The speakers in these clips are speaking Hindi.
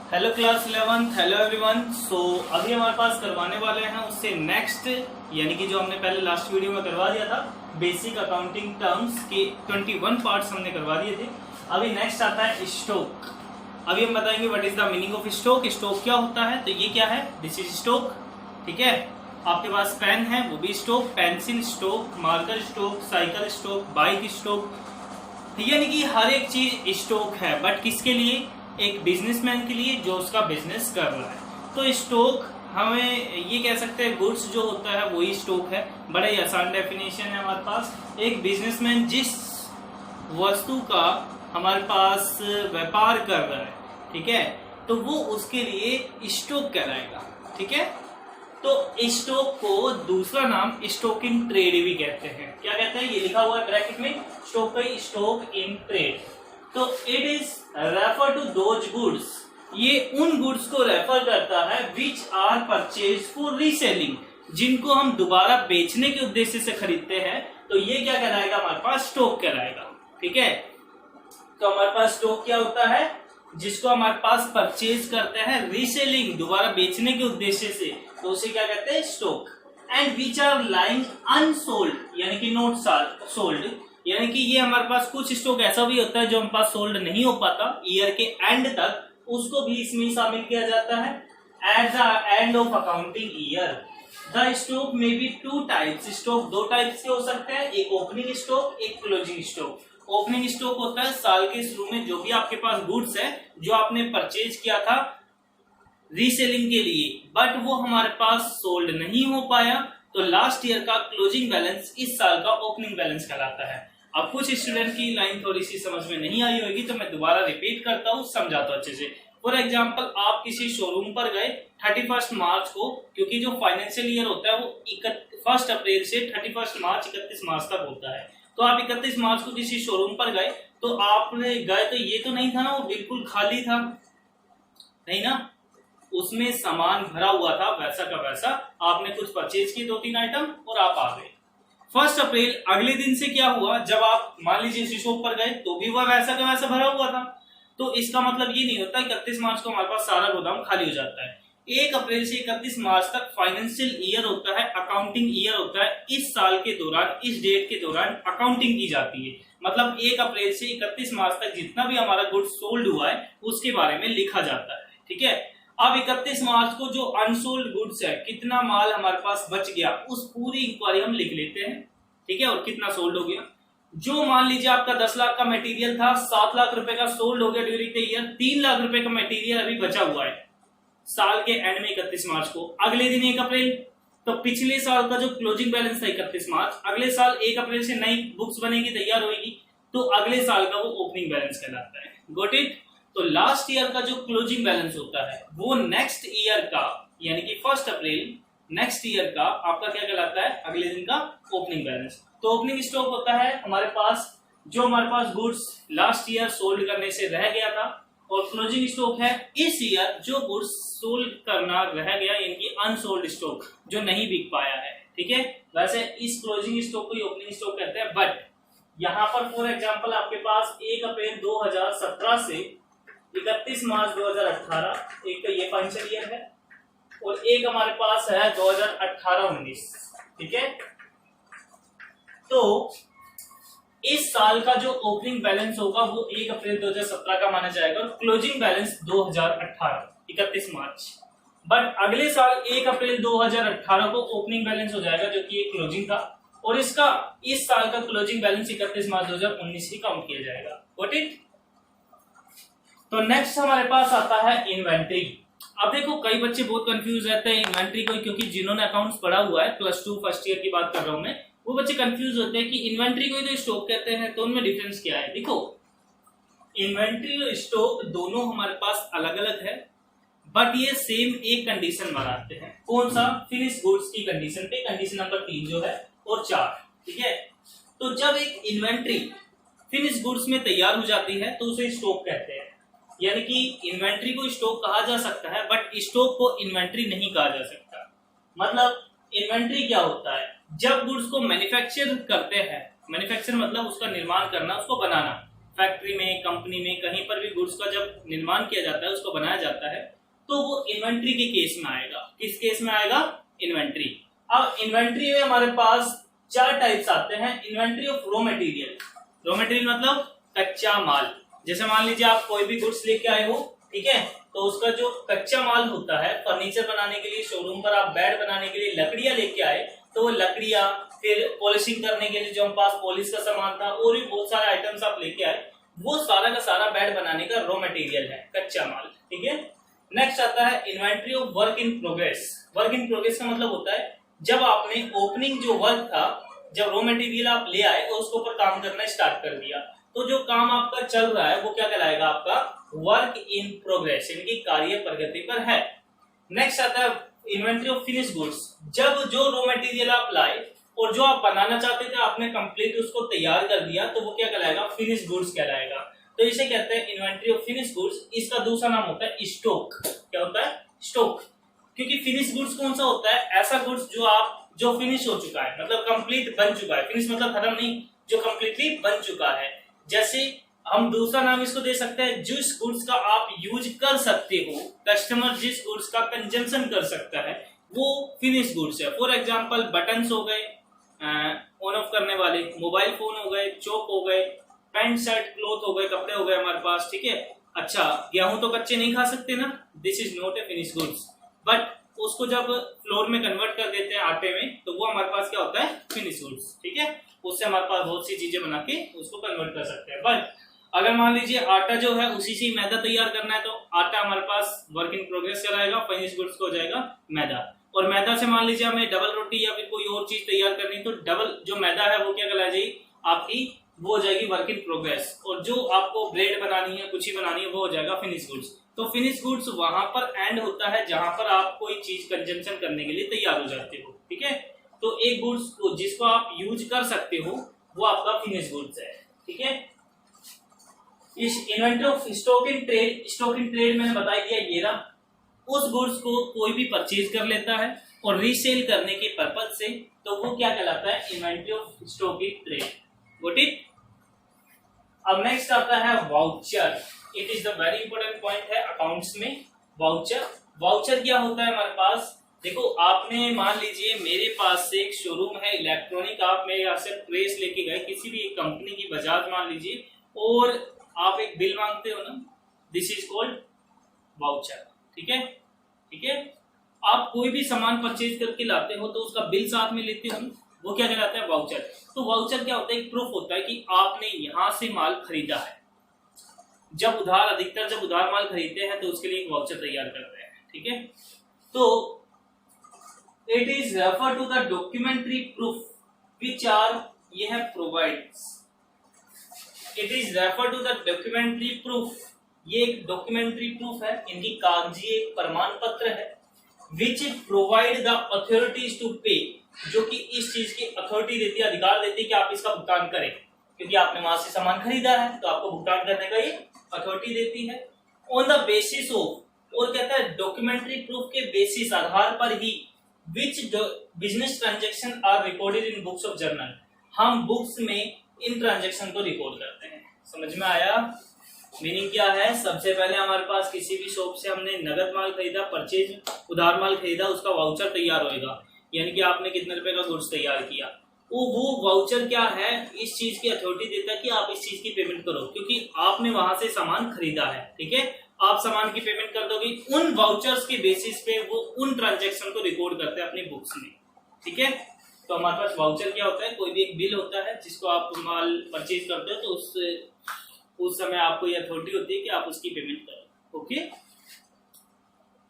Hello class 11th, hello everyone. So अभी हमारे पास करवाने वाले हैं उससे नेक्स्ट, यानी कि जो हमने पहले लास्ट वीडियो में करवा दिया था बेसिक अकाउंटिंग टर्म्स के 21 पार्ट्स हमने करवा दिए थे। अभी नेक्स्ट आता है स्टॉक। अभी हम बताएंगे what is the meaning of stock. Stock क्या होता है, तो ये क्या है, दिस इज स्टॉक। ठीक है, आपके पास पेन है वो भी stock, pencil stock, marker stock, cycle stock, bike stock, यानी कि हर एक चीज स्टॉक है। बट किसके लिए? एक बिजनेसमैन के लिए जो उसका बिजनेस कर रहा है। तो स्टॉक हमें ये कह सकते हैं गुड्स जो होता है वही स्टॉक है। बड़ा ही आसान डेफिनेशन है हमारे पास। एक बिजनेसमैन जिस वस्तु का हमारे पास व्यापार कर रहा है, ठीक है, तो वो उसके लिए स्टॉक कहलाएगा। ठीक है, तो स्टॉक को दूसरा नाम स्टॉक इन ट्रेड भी कहते हैं। क्या कहते हैं? ये लिखा हुआ है ब्रैकेट में, स्टॉक का स्टॉक इन ट्रेड। तो it is refer to those goods, ये उन गुड्स को रेफर करता है which are purchase for reselling, जिनको हम दोबारा बेचने के उद्देश्य से खरीदते हैं। तो ये क्या कहलाएगा? हमारे पास स्टॉक कहलाएगा। ठीक है, तो हमारे पास स्टॉक क्या होता है? जिसको हमारे पास परचेज करते हैं रीसेलिंग, दोबारा बेचने के उद्देश्य से, तो उसे क्या कहते हैं? Stock. And which are lying unsold, यानी कि नॉट सोल्ड, यानी कि ये हमारे पास कुछ स्टॉक ऐसा भी होता है जो हमारे पास सोल्ड नहीं हो पाता ईयर के एंड तक, उसको भी इसमें शामिल किया जाता है। At the end of accounting year the stock में बी टू टाइप्स, स्टॉक दो टाइप्स के हो सकते हैं, एक ओपनिंग स्टॉक, एक क्लोजिंग स्टॉक। ओपनिंग स्टॉक होता है साल के शुरू में जो भी आपके पास गुड्स है जो आपने परचेज किया था रीसेलिंग के लिए, बट वो हमारे पास सोल्ड नहीं हो पाया, तो लास्ट ईयर का क्लोजिंग बैलेंस इस साल का ओपनिंग बैलेंस कहलाता है। अब कुछ स्टूडेंट की लाइन थोड़ी सी समझ में नहीं आई होगी, तो मैं दोबारा रिपीट करता हूँ, समझाता हूँ अच्छे से। फॉर एग्जाम्पल, आप किसी शोरूम पर गए 31 मार्च को, क्योंकि जो फाइनेंशियल ईयर होता है वो 1 अप्रैल से 31 मार्च 31 मार्च तक होता है। तो आप 31 मार्च को किसी शोरूम पर गए, तो आपने गए तो ये तो नहीं था ना वो बिल्कुल खाली था, नहीं ना, उसमें सामान भरा हुआ था वैसा का वैसा। आपने कुछ परचेज किए 2-3 आइटम और आप आ गए। 1 अप्रैल अगले दिन से क्या हुआ, जब आप मान लीजिए इसी शॉप पर गए तो भी वह वैसा का वैसा भरा हुआ था। तो इसका मतलब ये नहीं होता 31 मार्च को हमारे पास सारा गोदाम खाली हो जाता है। 1 अप्रैल से 31 मार्च तक फाइनेंशियल ईयर होता है, अकाउंटिंग ईयर होता है। इस साल के दौरान, इस डेट के दौरान अकाउंटिंग की जाती है। मतलब 1 अप्रैल से 31 मार्च तक जितना भी हमारा गुड्स सोल्ड हुआ है उसके बारे में लिखा जाता है। ठीक है, अब 31 मार्च को जो अनसोल्ड गुड्स है, कितना माल हमारे पास बच गया, उस पूरी इंक्वायरी हम लिख लेते हैं। ठीक है, और कितना सोल्ड हो गया। जो मान लीजिए आपका 10 लाख का मटेरियल था, 7 लाख रुपए का सोल्ड हो गया ड्यूरिंग द ईयर, 3 लाख रुपए का मटेरियल अभी बचा हुआ है साल के एंड में 31 मार्च को। अगले दिन 1 अप्रैल, तो पिछले साल का जो क्लोजिंग बैलेंस था 31 मार्च, अगले साल 1 अप्रैल से नई बुक्स बनेगी, तैयार होगी, तो अगले साल का वो ओपनिंग बैलेंस कहलाता है। Got it? तो लास्ट ईयर का जो क्लोजिंग बैलेंस होता है वो नेक्स्ट ईयर का, यानी कि 1 अप्रैल नेक्स्ट ईयर का आपका क्या कहलाता है? अगले दिन का ओपनिंग बैलेंस। तो ओपनिंग स्टॉक होता है हमारे पास जो हमारे पास गुड्स लास्ट ईयर सोल्ड करने से रह गया था, और क्लोजिंग स्टॉक है इस ईयर जो गुड्स सोल्ड करना रह गया, यानी कि अनसोल्ड स्टॉक जो नहीं बिक पाया है। ठीक है, वैसे इस क्लोजिंग स्टॉक को ओपनिंग स्टॉक कहते हैं। बट यहाँ पर फॉर एग्जाम्पल आपके पास 1 अप्रैल 2017 से 31 मार्च 2018, एक तो ये फाइनेंशियल ईयर है, और एक हमारे पास है 2018-19। ठीक है, तो इस साल का जो ओपनिंग बैलेंस होगा वो 1 अप्रैल 2017 का माना जाएगा, और क्लोजिंग बैलेंस 2018 31 मार्च। बट अगले साल 1 अप्रैल 2018 को ओपनिंग बैलेंस हो जाएगा जो कि क्लोजिंग था, और इसका इस साल का क्लोजिंग बैलेंस 31 मार्च 2019 ही काउंट किया जाएगा। Got it? तो नेक्स्ट हमारे पास आता है इन्वेंट्री। अब देखो, कई बच्चे बहुत कंफ्यूज रहते हैं इन्वेंट्री को, क्योंकि जिन्होंने अकाउंट्स पढ़ा हुआ है, +2 फर्स्ट ईयर की बात कर रहा हूं मैं, वो बच्चे कंफ्यूज होते हैं कि इन्वेंट्री को तो स्टॉक कहते हैं, तो उनमें डिफरेंस क्या है। देखो, इन्वेंट्री और स्टॉक दोनों हमारे पास अलग अलग है, बट ये सेम एक कंडीशन बनाते हैं। कौन सा? फिनिश गुड्स की कंडीशन पे, कंडीशन नंबर 3 जो है, और 4। ठीक है, तो जब एक इन्वेंट्री फिनिश गुड्स में तैयार हो जाती है तो उसे स्टॉक कहते हैं। यानी कि इन्वेंट्री को स्टॉक कहा जा सकता है, बट स्टॉक को इन्वेंट्री नहीं कहा जा सकता। मतलब इन्वेंट्री क्या होता है? जब गुड्स को मैन्युफैक्चर करते हैं, मैन्युफैक्चर मतलब उसका निर्माण करना, उसको बनाना, फैक्ट्री में, कंपनी में, कहीं पर भी गुड्स का जब निर्माण किया जाता है, उसको बनाया जाता है, तो वो इन्वेंट्री के केस में आएगा। किस केस में आएगा? इन्वेंट्री। अब इन्वेंट्री में हमारे पास 4 टाइप्स आते हैं। Inventory of raw material. Raw material मतलब कच्चा माल। जैसे मान लीजिए आप कोई भी गुड्स लेके आए हो, ठीक है, तो उसका जो कच्चा माल होता है, फर्नीचर बनाने के लिए शोरूम पर आप बेड बनाने के लिए लकड़ियां लेके आए, तो वो लकड़ियां, फिर पॉलिशिंग करने के लिए जो हम पास पॉलिश का सामान था, और भी बहुत सारे आइटम्स आप लेके आए, वो सारा का सारा बेड बनाने का रॉ मटेरियल है, कच्चा माल। ठीक है। नेक्स्ट आता है inventory of work in progress. Work in progress का मतलब होता है जब आपने ओपनिंग जो वर्क था, जब रॉ मटेरियल आप ले आए और उसके ऊपर काम करना स्टार्ट कर दिया, तो जो काम आपका चल रहा है वो क्या कहलाएगा? आपका वर्क इन प्रोग्रेस, यानी कि कार्य प्रगति पर है। नेक्स्ट आता है इन्वेंट्री ऑफ फिनिश गुड्स। जब जो रॉ मटेरियल आप लाए और जो आप बनाना चाहते थे आपने कंप्लीट उसको तैयार कर दिया, तो वो क्या कहलाएगा? फिनिश गुड्स कहलाएगा। तो इसे कहते हैं इन्वेंट्री ऑफ फिनिश गुड्स। इसका दूसरा नाम होता है स्टॉक। क्या होता है? स्टॉक। क्योंकि फिनिश गुड्स कौन सा होता है? ऐसा गुड्स जो फिनिश हो चुका है, मतलब कंप्लीट बन चुका है। फिनिश मतलब खत्म नहीं, जो कंप्लीटली बन चुका है। जैसे हम दूसरा नाम इसको दे सकते हैं, जिस गुड्स का आप यूज कर सकते हो, कस्टमर जिस गुड्स का कंजम्पशन कर सकता है, वो फिनिश गुड्स है। फॉर एग्जांपल बटन्स हो गए ऑन ऑफ करने वाले, मोबाइल फोन हो गए, चौक हो गए, पैंट शर्ट क्लॉथ हो गए, कपड़े हो गए हमारे पास। ठीक है। अच्छा, गेहूं तो कच्चे नहीं खा सकते ना, this is not a finish goods, but उसको जब फ्लोर में कन्वर्ट कर देते हैं आटे में, तो वो हमारे पास क्या होता है? Finish goods. ठीक है। उससे हमारे पास बहुत सी चीजें बना के उसको कन्वर्ट कर सकते हैं। बट अगर मान लीजिए आटा जो है उसी से मैदा तैयार करना है, तो आटा हमारे पास वर्क इन प्रोग्रेस कराएगा, फिनिश गुड्स को हो जाएगा मैदा। और मैदा से मान लीजिए हमें डबल रोटी या फिर कोई और चीज तैयार करनी, तो डबल जो मैदा है वो क्या कहलाई जाएगी? आपकी वो हो जाएगी वर्क इन प्रोग्रेस। और जो आपको ब्रेड बनानी है, कुछ ही बनानी है, वो हो जाएगा फिनिश गुड्स। तो फिनिश गुड्स वहां पर एंड होता है जहां पर आप कोई चीज कंजम्पशन करने के लिए तैयार हो जाते हो। ठीक है। तो एक गुड्स को जिसको आप यूज कर सकते हो वो आपका फिनिश गुड्स है। ठीक है। इस inventory of stock in trade, stock in trade मैंने बता दिया, ये रहा। उस गुड्स को कोई भी परचेज कर लेता है और रीसेल करने के पर्पज से, तो वो क्या कहलाता है? Inventory of stock in trade. Got it? अब नेक्स्ट आता है voucher. It is the very important point है अकाउंट्स में। वाउचर, वाउचर क्या होता है हमारे पास? देखो, आपने मान लीजिए मेरे पास से एक शोरूम है इलेक्ट्रॉनिक, आप मेरे यहाँ से प्रेस लेके गए किसी भी कंपनी की, बजाज मान लीजिए, और आप एक बिल मांगते हो ना, दिस इज कॉल्ड वाउचर। ठीक है। ठीक है। आप कोई भी सामान परचेज करके लाते हो तो उसका बिल साथ में लेते हो, वो क्या कहलाता है? वाउचर। तो वाउचर क्या होता है? एक प्रूफ होता है कि आपने यहां से माल खरीदा है। जब उधार, अधिकतर जब उधार माल खरीदते हैं तो उसके लिए एक वाउचर तैयार करते हैं। ठीक है। तो it is refer to the documentary proof which are ये है provides. It is refer to the documentary proof, ये एक डॉक्यूमेंट्री प्रूफ है, इनकी कागजी एक प्रमाण पत्र है, which provide the authorities to pay, जो कि इस चीज की अथॉरिटी देती है, अधिकार देती है कि आप इसका भुगतान करें, क्योंकि आपने वहां से सामान खरीदा है तो आपको भुगतान करने का ये अथॉरिटी देती है। ऑन द बेसिस ऑफ, और कहता है डॉक्यूमेंट्री प्रूफ के बेसिस, आधार पर ही, which business transaction are recorded in books of journal, हम बुक्स में इन ट्रांजेक्शन को रिकॉर्ड करते हैं। समझ में आया? मीनिंग क्या है? सबसे पहले हमारे पास किसी भी शॉप से हमने नगद माल खरीदा, परचेज उधार माल खरीदा, उसका वाउचर तैयार होएगा, यानी कि आपने कितने रुपए का गुड्स तैयार किया, वो वाउचर क्या है? इस चीज की अथॉरिटी देता है कि आप इस चीज की पेमेंट करो, क्योंकि आपने वहां से सामान खरीदा है। ठीक है। आप सामान की पेमेंट कर दोगे, उन वाउचर्स के बेसिस पे वो उन ट्रांजेक्शन को रिकॉर्ड करते हैं अपनी बुक्स में। ठीक है। तो हमारे पास वाउचर क्या होता है? कोई भी एक बिल होता है जिसको आप माल परचेज करते हो, तो उस समय आपको ये अथॉरिटी होती है कि आप उसकी पेमेंट करो। ओके।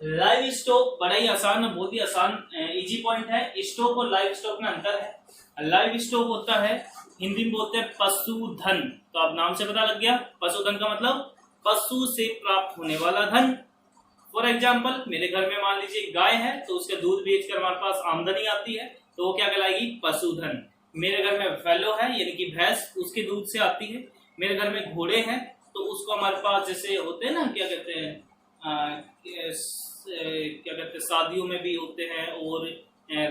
लाइव स्टॉक बड़ा ही आसान है, बहुत ही आसान इजी पॉइंट है। स्टॉक और लाइव स्टॉक में अंतर है। लाइव स्टॉक होता है, हिंदी में बोलते हैं पशुधन, तो आप नाम से पता लग गया, पशुधन का मतलब पशु से प्राप्त होने वाला धन। फॉर एग्जाम्पल, मेरे घर में मान लीजिए गाय है, तो उसके दूध बेचकर हमारे पास आमदनी आती है, तो वो क्या कहलाएगी? पशुधन। मेरे घर में फैलो है, यानी कि भैंस, उसके दूध से आती है। मेरे घर में घोड़े हैं, तो उसको हमारे पास जैसे होते हैं ना, क्या कहते हैं, शादियों में भी होते हैं, और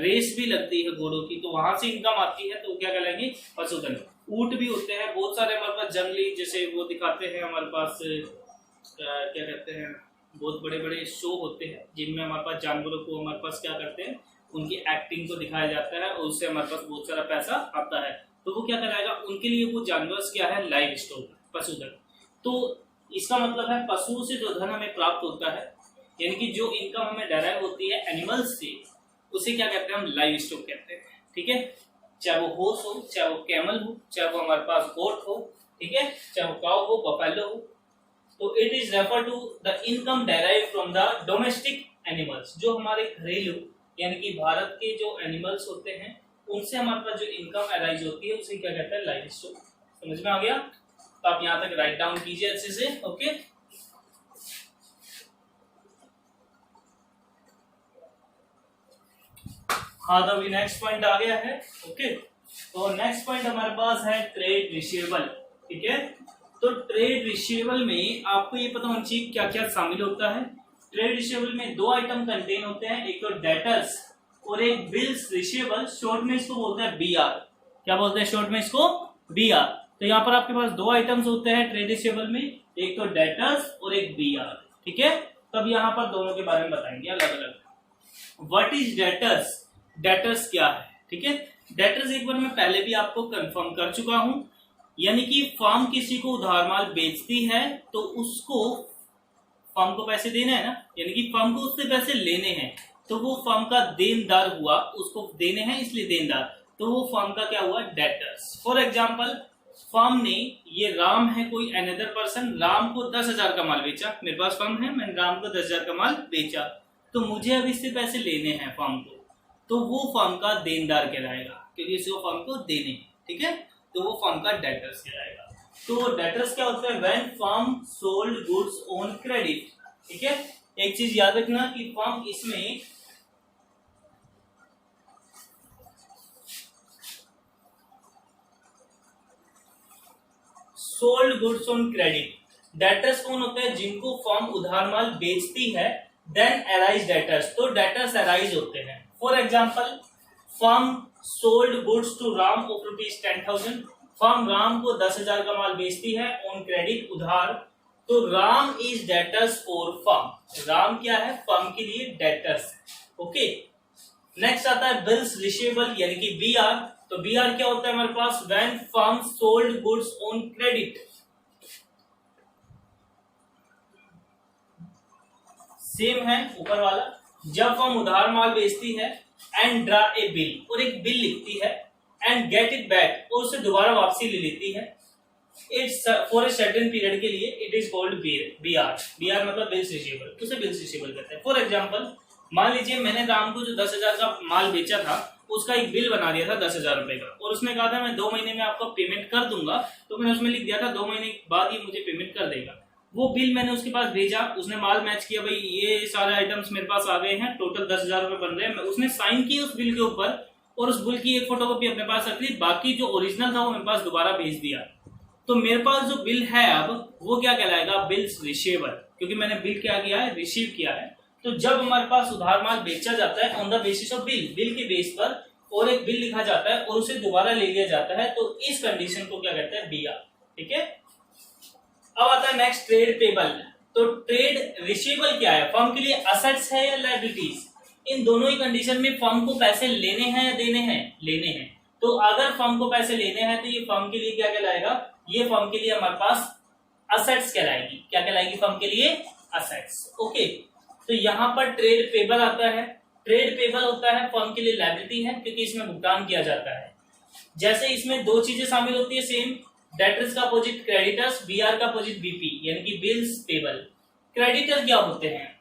रेस भी लगती है घोड़ों की, तो वहां से इनकम आती है, तो क्या कहलाएंगे? पशुधन। ऊंट भी होते हैं, बहुत सारे हमारे पास जंगली, जैसे वो दिखाते हैं हमारे पास क्या कहते हैं, बहुत बड़े बड़े शो होते हैं जिनमें हमारे पास जानवरों को हमारे पास क्या करते हैं, उनकी एक्टिंग को दिखाया जाता है और उससे हमारे पास बहुत सारा पैसा आता है। तो वो क्या कराएगा, उनके लिए वो जानवर क्या है, लाइव स्टॉक, पशुधन। तो इसका मतलब है पशुओं से जो धन हमें प्राप्त होता है, यानी कि जो इनकम हमें डेराइव होती है एनिमल्स से, उसे क्या कहते हैं, हम लाइव स्टॉक कहते हैं। ठीक है, चाहे वो हॉर्स हो, चाहे वो कैमल हो, चाहे वो हमारे पास गोट हो, ठीक है, चाहे वो काउ हो, बफेलो हो। तो it is refer to the income derive from the domestic animals, जो हमारे घरेलू यानी कि भारत के जो एनिमल्स होते हैं उनसे हमारे पास जो इनकम अराइज होती है उसे क्या कहते हैं, लाइव स्टॉक। समझ में आ गया? तो आप यहाँ तक राइट डाउन कीजिए अच्छे से। ओके, हाँ, तो अभी नेक्स्ट पॉइंट आ गया है। ओके, तो नेक्स्ट पॉइंट हमारे पास है ट्रेड रिसीवेबल। ठीक है, तो ट्रेड रिसीवेबल में आपको ये पता होना चाहिए क्या क्या शामिल होता है। ट्रेड रिसीवेबल में दो आइटम कंटेन होते हैं, एक तो डेटर्स और एक बिल्स रिसीवेबल, शॉर्ट में इसको बोलते हैं बीआर। क्या बोलते हैं शॉर्ट में इसको? बीआर। तो यहाँ पर आपके पास दो आइटम्स होते हैं ट्रेड रिसीवेबल में, एक तो डेटर्स और एक बीआर। ठीक है, तब यहाँ पर दोनों के बारे में बताएंगे अलग अलग। What is debtors? डेटर्स क्या है? ठीक है, डेटर्स एक बार मैं पहले भी आपको कंफर्म कर चुका हूं, यानी कि फर्म किसी को उधार माल बेचती है तो उसको, फर्म को पैसे देना है ना, यानी कि फर्म को उससे पैसे लेने हैं, तो वो फर्म का देनदार हुआ, उसको देने हैं इसलिए देनदार, तो वो फर्म का क्या हुआ, डेटर्स। फॉर एग्जाम्पल, फर्म ने, ये राम है कोई अनदर पर्सन, राम को 10,000 का माल बेचा, मेरे पास फर्म है, मैंने राम को 10,000 का माल बेचा, तो मुझे अब इससे पैसे लेने हैं फर्म को, तो वो फर्म का देनदार कहलाएगा क्योंकि इसको फर्म को देने। ठीक है, तो वो फर्म का डेटर्स कहलाएगा। तो डेटर्स क्या होता है, when firm sold goods on credit. ठीक है, एक चीज याद रखना कि फर्म इसमें sold goods on credit, debtors कौन होते हैं, जिनको फर्म उधार माल बेचती है, देन अराइज डेटर्स, तो डेटर्स अराइज होते हैं। For example, firm sold goods to Ram of ₹10,000, firm Ram को 10,000 का माल बेचती है ऑन क्रेडिट, उधार, तो Ram is debtors for firm, Ram क्या है, फर्म के लिए डेटर्स। ओके, नेक्स्ट आता है बिल्स रिसीवेबल यानी कि बीआर। तो बीआर क्या होता है हमारे पास, when firm sold goods on credit, same है ऊपर वाला, जब फर्म उधार माल बेचती है एंड ड्रा ए बिल, और एक बिल लिखती है, एंड गेट इट बैक, और उसे दोबारा वापसी ले लेती है, it's for a certain period के लिए, it is called BR. BR मतलब बिल्स रिसीवेबल, उसे बिल्स रिसीवेबल कहते हैं। फॉर एग्जांपल, मान लीजिए मैंने राम को जो 10,000 का माल बेचा था उसका एक बिल बना दिया था 10,000 रुपए का, और उसने कहा था मैं 2 महीने में आपको पेमेंट कर दूंगा, तो मैंने उसमें लिख दिया था 2 महीने बाद ही मुझे पेमेंट कर देगा। वो बिल मैंने उसके पास भेजा, उसने माल मैच किया, भाई ये सारे आइटम्स मेरे पास आ गए हैं, टोटल 10,000 रुपए बन रहे हैं, उसने साइन किया उस बिल के ऊपर, और उस बिल की एक फोटोकॉपी अपने पास रख ली, बाकी जो ओरिजिनल था वो मेरे पास दोबारा भेज दिया। तो मेरे पास जो बिल है अब वो क्या कहलाएगा, बिल्स रिसीवेबल, क्योंकि मैंने बिल क्या किया है, रिसीव किया है। तो जब हमारे पास उधार माल बेचा जाता है on the basis of bill, bill के बेस पर, और एक बिल लिखा जाता है और उसे दोबारा ले लिया जाता है, तो इस कंडीशन को क्या कहते हैं, बीआर। ठीक है, अब आता है नेक्स्ट ट्रेड पेबल। तो ट्रेड रिसीवेबल क्या है, फर्म के लिए असेट्स है या लायबिलिटीज, इन दोनों ही कंडीशन में फर्म को पैसे लेने हैं या देने हैं, लेने हैं। तो अगर फर्म को पैसे लेने हैं तो ये फर्म के लिए क्या कहलाएगा, ये फर्म के लिए हमारे पास असेट्स कहलाएगी। क्या कहलाएगी फर्म के लिए, असेट्स। ओके, तो यहाँ पर ट्रेड पेबल आता है। ट्रेड पेबल होता है फर्म के लिए लायबिलिटी है क्योंकि इसमें भुगतान किया जाता है। जैसे इसमें दो चीजें शामिल होती है सेम, डेटर्स का अपोजिट क्रेडिटर्स, बीआर का अपोजिट बीपी यानी कि बिल्स पेबल। क्रेडिटर क्या होते हैं,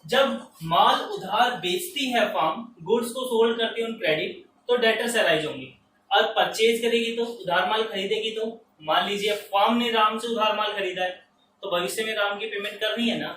जब माल उधार बेचती है फर्म, गुड्स को सोल्ड करती है ऑन क्रेडिट, तो डेटर्स अराइज होंगी। और परचेज करेगी तो उधार माल खरीदेगी, तो मान लीजिए फर्म ने राम से उधार माल खरीदा है, तो भविष्य में राम की पेमेंट करनी है ना,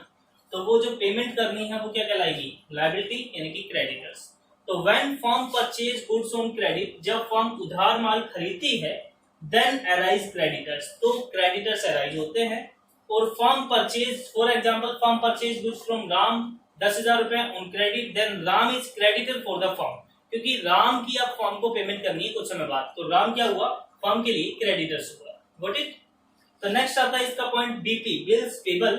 तो वो जो पेमेंट करनी है वो क्या कहलाएगी, लायबिलिटी यानी कि क्रेडिटर्स। तो when firm purchase goods on credit, जब फर्म उधार माल खरीदती है, देन अराइज क्रेडिटर्स, तो क्रेडिटर्स अराइज होते हैं। और firm purchase, for example firm purchase goods from Ram 10,000 रुपए on credit, then Ram is creditor for the firm, क्योंकि राम की अब फर्म को पेमेंट करनी है कुछ समय बाद, तो राम क्या हुआ, फर्म के लिए क्रेडिटर्स हुआ। Got it. तो नेक्स्ट आता है इसका पॉइंट बीपी, बिल्स पेबल।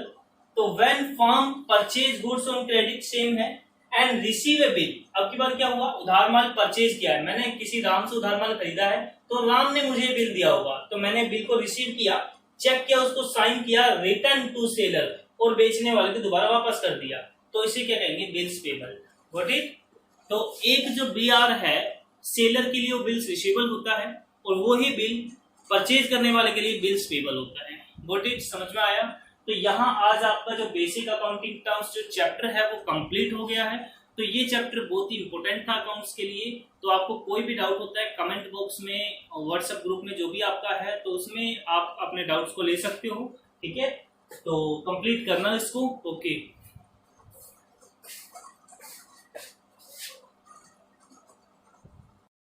तो when firm purchase goods on credit same है एंड रिसीव ए बिल। अब की बार क्या हुआ, उधार माल परचेज किया है, मैंने किसी राम से उधार माल खरीदा है, तो राम ने मुझे बिल दिया होगा, तो मैंने बिल को रिसीव किया, चेक किया, उसको साइन किया, रिटर्न टू सेलर, और बेचने वाले को दोबारा वापस कर दिया, तो इसे क्या कहेंगे, बिल्स पेबल। Got it. तो एक जो बीआर है सेलर के लिए वो बिल्स रिसीवेबल होता है, और वो ही बिल परचेज करने वाले के लिए बिल्स पेबल होता है। गॉट इट, समझ में आया। तो यहाँ आज आपका जो बेसिक अकाउंटिंग टर्म्स जो चैप्टर है वो कंप्लीट हो गया है। तो ये चैप्टर बहुत ही इंपॉर्टेंट था अकाउंट्स के लिए। तो आपको कोई भी डाउट होता है कमेंट बॉक्स में, व्हाट्सएप ग्रुप में जो भी आपका है, तो उसमें आप अपने डाउट्स को ले सकते हो। ठीक है, तो कंप्लीट करना इसको। ओके।